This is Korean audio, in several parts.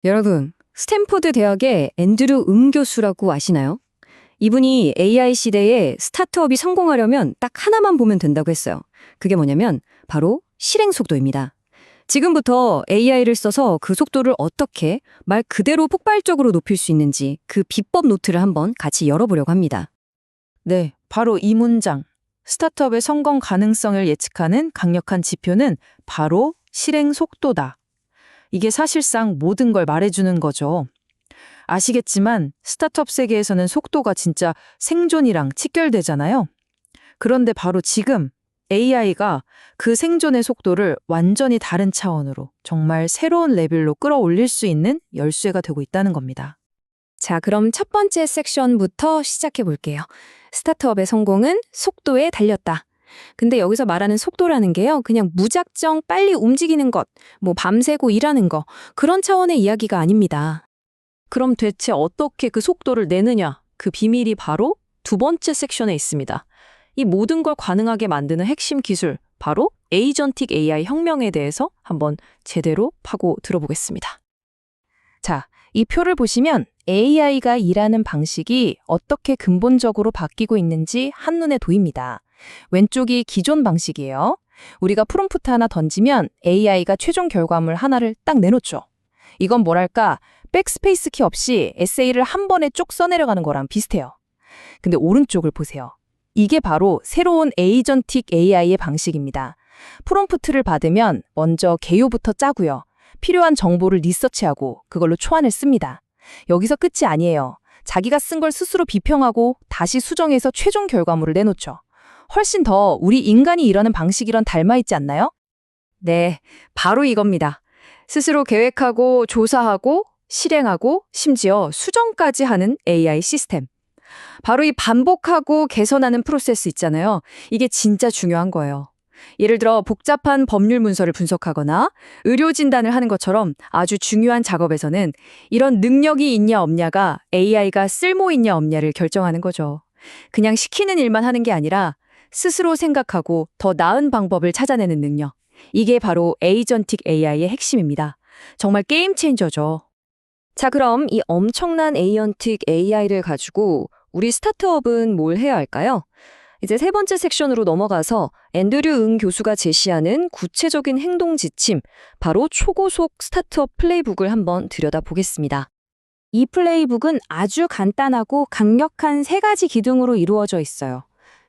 여러분, 스탠포드 대학의 앤드류 응 교수라고 아시나요? 이분이 AI 시대에 스타트업이 성공하려면 딱 하나만 보면 된다고 했어요. 그게 뭐냐면 바로 실행 속도입니다. 지금부터 AI를 써서 그 속도를 어떻게 말 그대로 폭발적으로 높일 수 있는지 그 비법 노트를 한번 같이 열어보려고 합니다. 네, 바로 이 문장. 스타트업의 성공 가능성을 예측하는 강력한 지표는 바로 실행 속도다. 이게 사실상 모든 걸 말해주는 거죠. 아시겠지만 스타트업 세계에서는 속도가 진짜 생존이랑 직결되잖아요. 그런데 바로 지금 AI가 그 생존의 속도를 완전히 다른 차원으로 정말 새로운 레벨로 끌어올릴 수 있는 열쇠가 되고 있다는 겁니다. 자, 그럼 첫 번째 섹션부터 시작해 볼게요. 스타트업의 성공은 속도에 달렸다. 근데 여기서 말하는 속도라는 게요, 그냥 무작정 빨리 움직이는 것, 뭐 밤새고 일하는 거, 그런 차원의 이야기가 아닙니다. 그럼 대체 어떻게 그 속도를 내느냐? 그 비밀이 바로 두 번째 섹션에 있습니다. 이 모든 걸 가능하게 만드는 핵심 기술, 바로 에이전틱 AI 혁명에 대해서 한번 제대로 파고 들어보겠습니다. 자, 이 표를 보시면 AI가 일하는 방식이 어떻게 근본적으로 바뀌고 있는지 한눈에 보입니다. 왼쪽이 기존 방식이에요. 우리가 프롬프트 하나 던지면 AI가 최종 결과물 하나를 딱 내놓죠. 이건 뭐랄까, 백스페이스 키 없이 에세이를 한 번에 쭉 써내려가는 거랑 비슷해요. 근데 오른쪽을 보세요. 이게 바로 새로운 에이전틱 AI의 방식입니다. 프롬프트를 받으면 먼저 개요부터 짜고요. 필요한 정보를 리서치하고 그걸로 초안을 씁니다. 여기서 끝이 아니에요. 자기가 쓴 걸 스스로 비평하고 다시 수정해서 최종 결과물을 내놓죠. 훨씬 더 우리 인간이 일하는 방식이랑 닮아있지 않나요? 네, 바로 이겁니다. 스스로 계획하고 조사하고 실행하고 심지어 수정까지 하는 AI 시스템. 바로 이 반복하고 개선하는 프로세스 있잖아요. 이게 진짜 중요한 거예요. 예를 들어 복잡한 법률 문서를 분석하거나 의료 진단을 하는 것처럼 아주 중요한 작업에서는 이런 능력이 있냐 없냐가 AI가 쓸모 있냐 없냐를 결정하는 거죠. 그냥 시키는 일만 하는 게 아니라 스스로 생각하고 더 나은 방법을 찾아내는 능력. 이게 바로 에이전틱 AI의 핵심입니다. 정말 게임 체인저죠. 자, 그럼 이 엄청난 에이전틱 AI를 가지고 우리 스타트업은 뭘 해야 할까요? 이제 세 번째 섹션으로 넘어가서 앤드류 응 교수가 제시하는 구체적인 행동 지침, 바로 초고속 스타트업 플레이북을 한번 들여다보겠습니다. 이 플레이북은 아주 간단하고 강력한 세 가지 기둥으로 이루어져 있어요.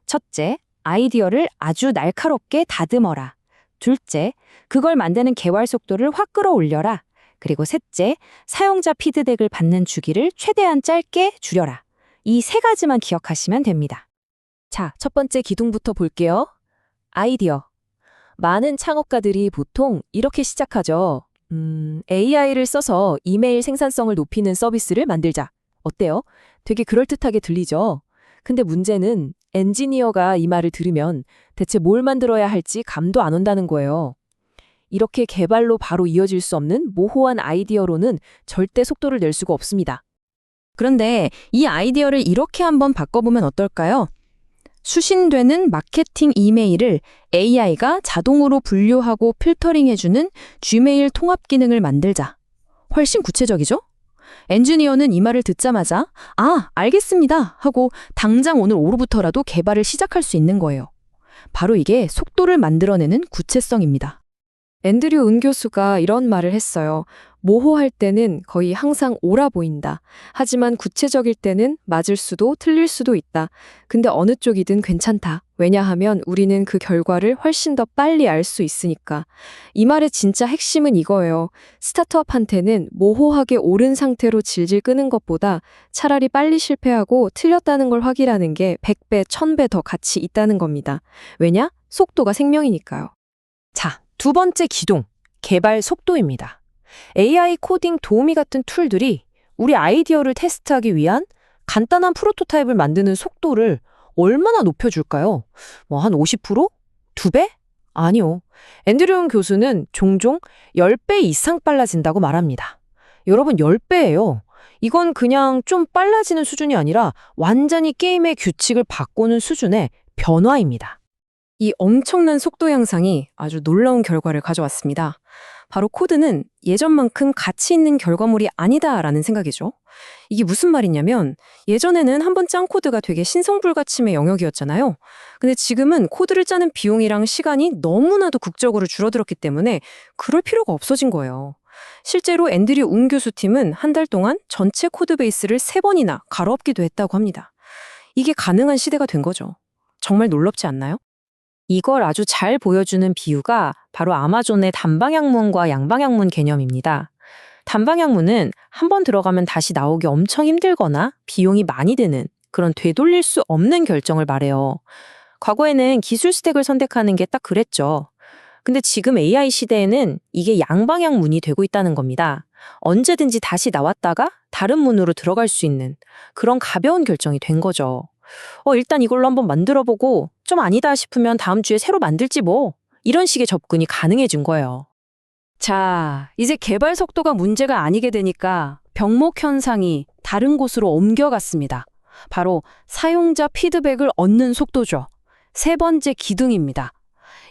첫째, 아이디어를 아주 날카롭게 다듬어라. 둘째, 그걸 만드는 개발 속도를 확 끌어올려라. 그리고 셋째, 사용자 피드백을 받는 주기를 최대한 짧게 줄여라. 이 세 가지만 기억하시면 됩니다. 자, 첫 번째 기둥부터 볼게요. 아이디어. 많은 창업가들이 보통 이렇게 시작하죠. AI를 써서 이메일 생산성을 높이는 서비스를 만들자. 어때요? 되게 그럴듯하게 들리죠? 근데 문제는 엔지니어가 이 말을 들으면 대체 뭘 만들어야 할지 감도 안 온다는 거예요. 이렇게 개발로 바로 이어질 수 없는 모호한 아이디어로는 절대 속도를 낼 수가 없습니다. 그런데 이 아이디어를 이렇게 한번 바꿔보면 어떨까요? 수신되는 마케팅 이메일을 AI가 자동으로 분류하고 필터링해주는 Gmail 통합 기능을 만들자. 훨씬 구체적이죠? 엔지니어는 이 말을 듣자마자 아, 알겠습니다 하고 당장 오늘 오후부터라도 개발을 시작할 수 있는 거예요. 바로 이게 속도를 만들어내는 구체성입니다. 앤드류 응 교수가 이런 말을 했어요. 모호할 때는 거의 항상 옳아 보인다. 하지만 구체적일 때는 맞을 수도 틀릴 수도 있다. 근데 어느 쪽이든 괜찮다. 왜냐하면 우리는 그 결과를 훨씬 더 빨리 알 수 있으니까. 이 말의 진짜 핵심은 이거예요. 스타트업한테는 모호하게 옳은 상태로 질질 끄는 것보다 차라리 빨리 실패하고 틀렸다는 걸 확인하는 게 100배, 1000배 더 가치 있다는 겁니다. 왜냐? 속도가 생명이니까요. 자, 두 번째 기둥, 개발 속도입니다. AI 코딩 도우미 같은 툴들이 우리 아이디어를 테스트하기 위한 간단한 프로토타입을 만드는 속도를 얼마나 높여줄까요? 한 50%? 2배? 아니요. 앤드류 응 교수는 종종 10배 이상 빨라진다고 말합니다. 여러분, 10배예요. 이건 그냥 좀 빨라지는 수준이 아니라 완전히 게임의 규칙을 바꾸는 수준의 변화입니다. 이 엄청난 속도 향상이 아주 놀라운 결과를 가져왔습니다. 바로 코드는 예전만큼 가치 있는 결과물이 아니다라는 생각이죠. 이게 무슨 말이냐면 예전에는 한 번 짠 코드가 되게 신성불가침의 영역이었잖아요. 근데 지금은 코드를 짜는 비용이랑 시간이 너무나도 극적으로 줄어들었기 때문에 그럴 필요가 없어진 거예요. 실제로 앤드류 웅 교수 팀은 한 달 동안 전체 코드 베이스를 3번이나 갈아엎기도 했다고 합니다. 이게 가능한 시대가 된 거죠. 정말 놀랍지 않나요? 이걸 아주 잘 보여주는 비유가 바로 아마존의 단방향문과 양방향문 개념입니다. 단방향문은 한 번 들어가면 다시 나오기 엄청 힘들거나 비용이 많이 드는 그런 되돌릴 수 없는 결정을 말해요. 과거에는 기술 스택을 선택하는 게 딱 그랬죠. 근데 지금 AI 시대에는 이게 양방향문이 되고 있다는 겁니다. 언제든지 다시 나왔다가 다른 문으로 들어갈 수 있는 그런 가벼운 결정이 된 거죠. 일단 이걸로 한번 만들어보고 좀 아니다 싶으면 다음 주에 새로 만들지 뭐. 이런 식의 접근이 가능해진 거예요. 자, 이제 개발 속도가 문제가 아니게 되니까 병목 현상이 다른 곳으로 옮겨갔습니다. 바로 사용자 피드백을 얻는 속도죠. 세 번째 기둥입니다.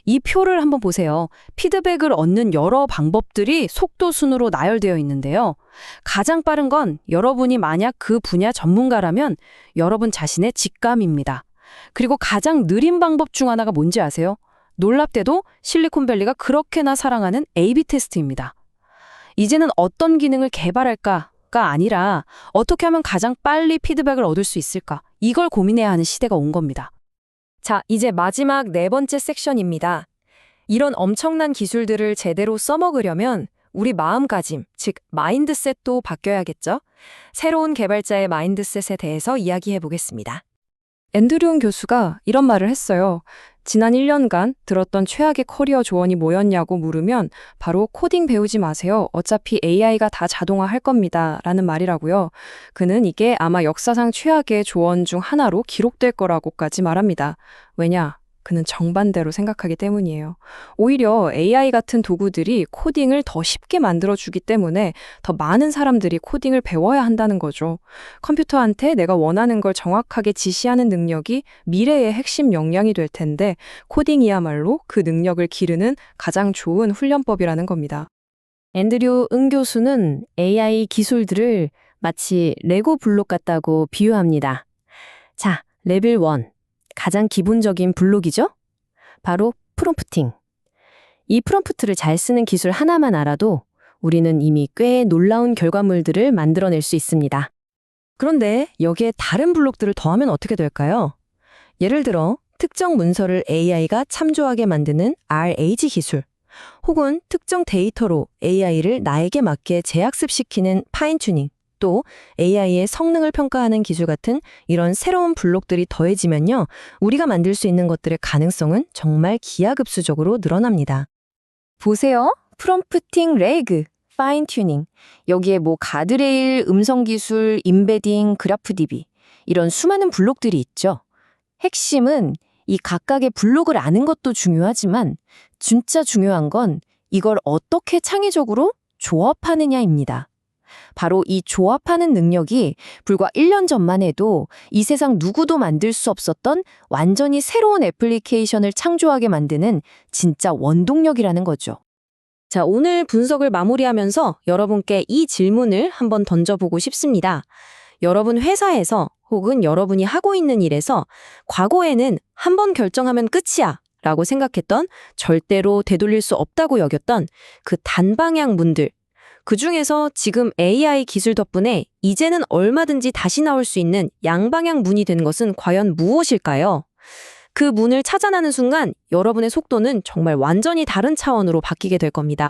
이 표를 한번 보세요. 피드백을 얻는 여러 방법들이 속도 순으로 나열되어 있는데요. 가장 빠른 건 여러분이 만약 그 분야 전문가라면 여러분 자신의 직감입니다. 그리고 가장 느린 방법 중 하나가 뭔지 아세요? 놀랍게도 실리콘밸리가 그렇게나 사랑하는 A/B 테스트입니다. 이제는 어떤 기능을 개발할까가 아니라 어떻게 하면 가장 빨리 피드백을 얻을 수 있을까? 이걸 고민해야 하는 시대가 온 겁니다. 자, 이제 마지막 4번째 섹션입니다. 이런 엄청난 기술들을 제대로 써먹으려면 우리 마음가짐, 즉 마인드셋도 바뀌어야겠죠? 새로운 개발자의 마인드셋에 대해서 이야기해 보겠습니다. 앤드류 교수가 이런 말을 했어요. 지난 1년간 들었던 최악의 커리어 조언이 뭐였냐고 물으면 바로 코딩 배우지 마세요. 어차피 AI가 다 자동화할 겁니다. 라는 말이라고요. 그는 이게 아마 역사상 최악의 조언 중 하나로 기록될 거라고까지 말합니다. 왜냐? 그는 정반대로 생각하기 때문이에요. 오히려 AI 같은 도구들이 코딩을 더 쉽게 만들어주기 때문에 더 많은 사람들이 코딩을 배워야 한다는 거죠. 컴퓨터한테 내가 원하는 걸 정확하게 지시하는 능력이 미래의 핵심 역량이 될 텐데 코딩이야말로 그 능력을 기르는 가장 좋은 훈련법이라는 겁니다. 앤드류 응 교수는 AI 기술들을 마치 레고 블록 같다고 비유합니다. 자, 레벨 1. 가장 기본적인 블록이죠? 바로 프롬프팅. 이 프롬프트를 잘 쓰는 기술 하나만 알아도 우리는 이미 꽤 놀라운 결과물들을 만들어낼 수 있습니다. 그런데 여기에 다른 블록들을 더하면 어떻게 될까요? 예를 들어 특정 문서를 AI가 참조하게 만드는 RAG 기술, 혹은 특정 데이터로 AI를 나에게 맞게 재학습시키는 파인튜닝, 또 AI의 성능을 평가하는 기술 같은 이런 새로운 블록들이 더해지면요, 우리가 만들 수 있는 것들의 가능성은 정말 기하급수적으로 늘어납니다. 보세요. 프롬프팅 레그, 파인 튜닝. 여기에 뭐 가드레일, 음성 기술, 임베딩, 그래프 DB. 이런 수많은 블록들이 있죠. 핵심은 이 각각의 블록을 아는 것도 중요하지만 진짜 중요한 건 이걸 어떻게 창의적으로 조합하느냐입니다. 바로 이 조합하는 능력이 불과 1년 전만 해도 이 세상 누구도 만들 수 없었던 완전히 새로운 애플리케이션을 창조하게 만드는 진짜 원동력이라는 거죠. 자, 오늘 분석을 마무리하면서 여러분께 이 질문을 한번 던져보고 싶습니다. 여러분 회사에서 혹은 여러분이 하고 있는 일에서 과거에는 한 번 결정하면 끝이야 라고 생각했던, 절대로 되돌릴 수 없다고 여겼던 그 단방향 문들, 그 중에서 지금 AI 기술 덕분에 이제는 얼마든지 다시 나올 수 있는 양방향 문이 된 것은 과연 무엇일까요? 그 문을 찾아나는 순간 여러분의 속도는 정말 완전히 다른 차원으로 바뀌게 될 겁니다.